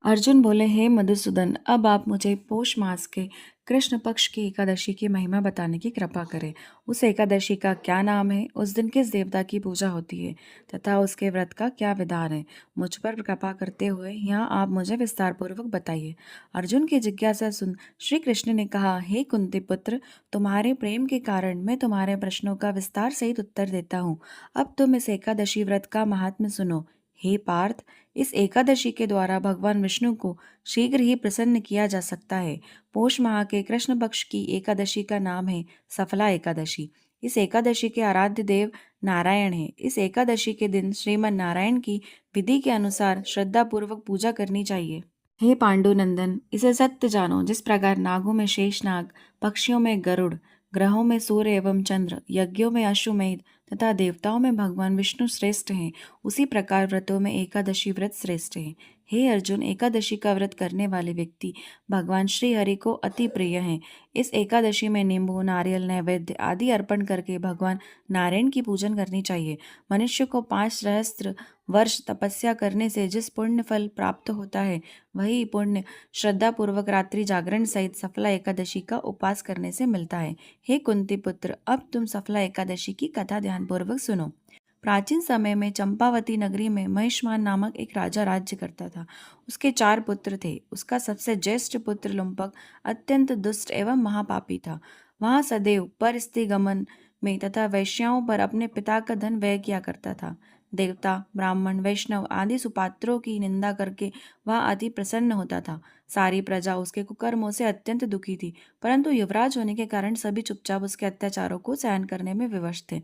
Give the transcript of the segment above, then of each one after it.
अर्जुन बोले, हे मधुसूदन, अब आप मुझे पौष मास के कृष्ण पक्ष की एकादशी की महिमा बताने की कृपा करें। उस एकादशी का क्या नाम है, उस दिन किस देवता की पूजा होती है तथा उसके व्रत का क्या विधान है। मुझ पर कृपा करते हुए यहाँ आप मुझे विस्तार पूर्वक बताइए। अर्जुन की जिज्ञासा सुन श्री कृष्ण ने कहा, हे कुंती पुत्र, तुम्हारे प्रेम के कारण मैं तुम्हारे प्रश्नों का विस्तार सहित उत्तर देता हूँ। अब तुम इस एकादशी व्रत का महात्म्य सुनो। हे पार्थ, इस एकादशी के द्वारा भगवान विष्णु को शीघ्र ही प्रसन्न किया जा सकता है। पौष माह के कृष्ण पक्ष की एकादशी का नाम है सफला एकादशी। इस एकादशी के आराध्य देव नारायण है। इस एकादशी के दिन श्रीमन नारायण की विधि के अनुसार श्रद्धा पूर्वक पूजा करनी चाहिए। हे पांडुनंदन, इसे सत्य जानो, जिस प्रकार नागों में शेषनाग, पक्षियों में गरुड़, ग्रहों में सूर्य एवं चंद्र, यज्ञों में अश्वमेध तथा देवताओं में भगवान विष्णु श्रेष्ठ हैं, उसी प्रकार व्रतों में एकादशी व्रत श्रेष्ठ है। हे अर्जुन, एकादशी का व्रत करने वाले व्यक्ति भगवान श्री हरि को अति प्रिय हैं। इस एकादशी में नींबू, नारियल, नैवेद्य आदि अर्पण करके भगवान नारायण की पूजन करनी चाहिए। मनुष्य को 5 सहस्त्र वर्ष तपस्या करने से जिस पुण्य फल प्राप्त होता है, वही पुण्य श्रद्धा पूर्वक रात्रि जागरण सहित सफला एकादशी का उपवास करने से मिलता है। हे कुंती पुत्र, अब तुम सफला एकादशी की कथा ध्यानपूर्वक सुनो। प्राचीन समय में चंपावती नगरी में महिष्मान नामक एक राजा राज्य करता था। उसके 4 पुत्र थे। उसका सबसे ज्येष्ठ पुत्र लुम्पक अत्यंत दुष्ट एवं महापापी था। वह सदैव परस्त्री गमन में तथा वैश्याओं पर अपने पिता का धन व्यय किया करता था। देवता, ब्राह्मण, वैष्णव आदि सुपात्रों की निंदा करके वह अति प्रसन्न होता था। सारी प्रजा उसके कुकर्मों से अत्यंत दुखी थी, परंतु युवराज होने के कारण सभी चुपचाप उसके अत्याचारों को सहन करने में विवश थे।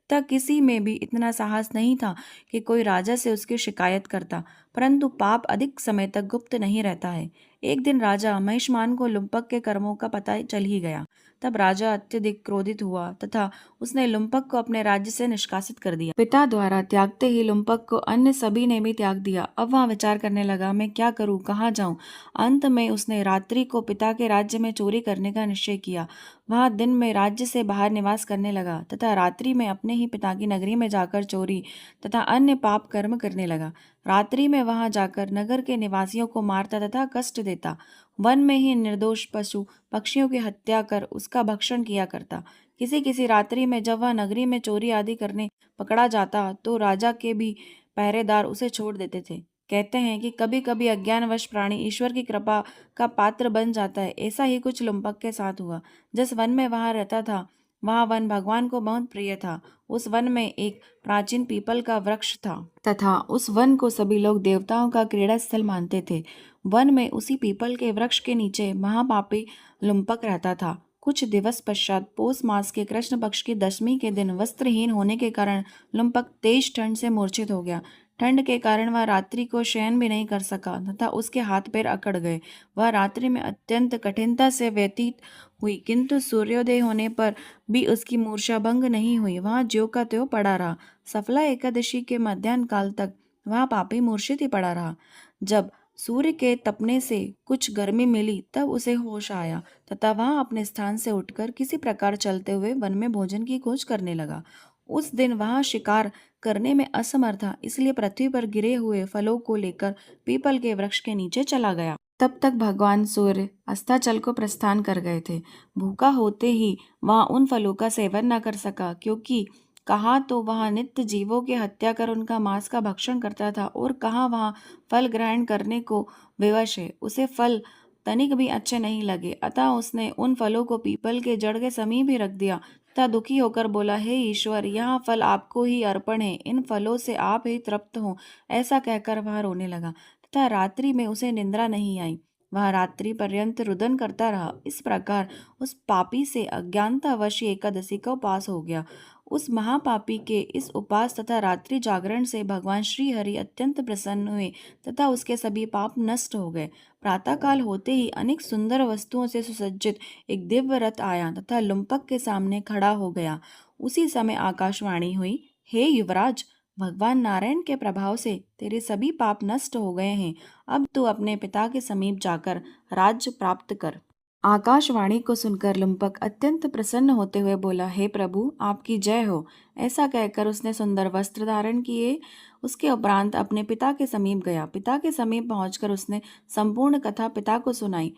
तब किसी में भी इतना साहस नहीं था कि कोई राजा से उसकी शिकायत करता, परंतु पाप अधिक समय तक गुप्त नहीं रहता है। एक दिन राजा महिष्मान को लुम्पक के कर्मों का पता चल ही गया। तब राजा अत्यधिक क्रोधित हुआ तथा उसने लुम्पक को अपने राज्य से निष्कासित कर दिया। पिता द्वारा त्यागते ही लुम्पक को अन्य सभी ने भी त्याग दिया। अब वह विचार करने लगा, मैं क्या करूं, कहाँ जाऊं। अंत में उसने रात्रि को पिता के राज्य में चोरी करने का निश्चय किया। वह दिन में राज्य से बाहर निवास करने लगा तथा रात्रि में अपने ही पिता की नगरी में जाकर चोरी तथा अन्य पाप कर्म करने लगा। रात्रि में वहां जाकर नगर के निवासियों को मारता तथा कष्ट देता। वन में ही निर्दोष पशु पक्षियों की हत्या कर उसका भक्षण किया करता। किसी किसी रात्रि में जब वह नगरी में चोरी आदि करने पकड़ा जाता तो राजा के भी पहरेदार उसे छोड़ देते थे। कहते हैं कि कभी कभी अज्ञानवश प्राणी ईश्वर की कृपा का पात्र बन जाता है। ऐसा ही कुछ लुम्पक के साथ हुआ। जिस वन में वह रहता था, वह वन भगवान को बहुत प्रिय था। उस वन में एक प्राचीन पीपल का वृक्ष था तथा उस वन को सभी लोग देवताओं का क्रीड़ा स्थल मानते थे। वन में उसी पीपल के वृक्ष के नीचे महापापी लुम्पक रहता था। कुछ दिवस पश्चात पौष मास के कृष्ण पक्ष की दशमी के दिन वस्त्रहीन होने के कारण लुम्पक तेज ठंड से मूर्छित हो गया। ठंड के कारण वह रात्रि को शयन भी नहीं कर सका तथा उसके हाथ पैर अकड़ गए। वह रात्रि में अत्यंत कठिनता से व्यतीत हुई, किंतु सूर्योदय होने पर भी उसकी मूर्छा भंग नहीं हुई। वह ज्यों का त्यों पड़ा रहा। सफला एकादशी के मध्याह्न काल तक वह पापी मूर्छित ही पड़ा रहा। जब सूर्य के तपने से कुछ गर्मी मिली, तब उसे होश आया तथा वह अपने स्थान से उठकर किसी प्रकार चलते हुए वन में भोजन की खोज करने लगा। उस दिन वह शिकार करने में असमर्थ था, इसलिए पृथ्वी पर गिरे हुए फलों को लेकर पीपल के वृक्ष के नीचे चला गया। तब तक भगवान सूर्य अस्ताचल को प्रस्थान कर गए थे। भूखा होते ही वह उन फलों का सेवन न कर सका, क्योंकि कहाँ तो वह नित्य जीवों की हत्या कर उनका मांस का भक्षण करता था और कहाँ वह फल ग्रहण करने को विवश है। उसे फल तनिक भी अच्छे नहीं लगे, अतः उसने उन फलों को पीपल के जड़ के समीप ही रख दिया तथा दुखी होकर बोला, हे ईश्वर, यह फल आपको ही अर्पण है, इन फलों से आप ही तृप्त हो। ऐसा कहकर वह रोने लगा तथा रात्रि में उसे निंद्रा नहीं आई। वह रात्रि पर्यंत रुदन करता रहा। इस प्रकार उस पापी से अज्ञानतावश एकादशी का उपवास हो गया। उस महापापी के इस उपवास तथा रात्रि जागरण से भगवान श्री हरि अत्यंत प्रसन्न हुए तथा उसके सभी पाप नष्ट हो गए। प्रातःकाल होते ही अनेक सुंदर वस्तुओं से सुसज्जित एक दिव्य रथ आया तथा लुम्पक के सामने खड़ा हो गया। उसी समय आकाशवाणी हुई, हे युवराज, भगवान नारायण के प्रभाव से तेरे सभी पाप नष्ट हो गए हैं। अब तू अपने पिता के समीप जाकर राज्य प्राप्त कर। आकाशवाणी को सुनकर लुम्पक अत्यंत प्रसन्न होते हुए बोला, हे प्रभु, आपकी जय हो। ऐसा कहकर उसने सुंदर वस्त्र धारण किए। उसके उपरांत अपने पिता के समीप गया। पिता के समीप पहुंचकर उसने संपूर्ण कथा पिता को सुनाई।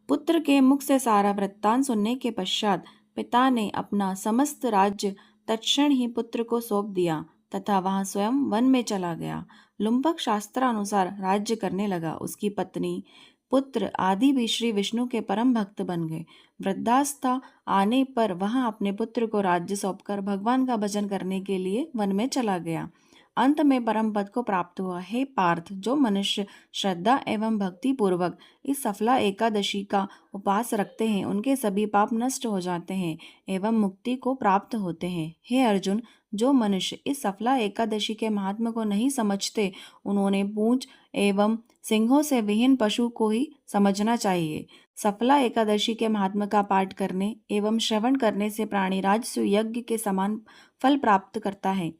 पुत्र के मुख से सारा वृत्तांत सुनने के पश्चात पिता ने अपना समस्त राज्य तत्क्षण ही पुत्र को सौंप दिया तथा वहां स्वयं वन में चला गया। लुम्पक शास्त्रानुसार राज्य करने लगा। उसकी पत्नी, पुत्र आदि भी श्री विष्णु के परम भक्त बन गए। वृद्धावस्था आने पर वह अपने पुत्र को राज्य सौंपकर भगवान का भजन करने के लिए वन में चला गया। अंत में परम पद को प्राप्त हुआ। हे पार्थ, जो मनुष्य श्रद्धा एवं भक्ति पूर्वक इस सफला एकादशी का उपास रखते हैं, उनके सभी पाप नष्ट हो जाते हैं एवं मुक्ति को प्राप्त होते हैं। हे अर्जुन, जो मनुष्य इस सफला एकादशी के महात्म को नहीं समझते, उन्होंने पूंछ एवं सिंहों से विहीन पशु को ही समझना चाहिए। सफला एकादशी के महात्म का पाठ करने एवं श्रवण करने से प्राणी राजसूय यज्ञ के समान फल प्राप्त करता है।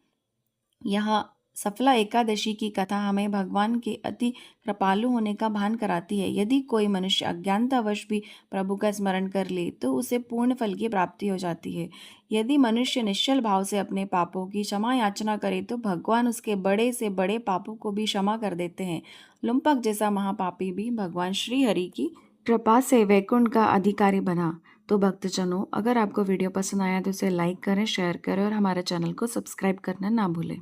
यह सफला एकादशी की कथा हमें भगवान के अति कृपालु होने का भान कराती है। यदि कोई मनुष्य अज्ञानतावश भी प्रभु का स्मरण कर ले तो उसे पूर्ण फल की प्राप्ति हो जाती है। यदि मनुष्य निश्चल भाव से अपने पापों की क्षमा याचना करे तो भगवान उसके बड़े से बड़े पापों को भी क्षमा कर देते हैं। लुम्पक जैसा महापापी भी भगवान श्री हरि की कृपा से वैकुंठ का अधिकारी बना। तो भक्तजनों, अगर आपको वीडियो पसंद आया तो इसे लाइक करें, शेयर करें और हमारे चैनल को सब्सक्राइब करना ना भूलें।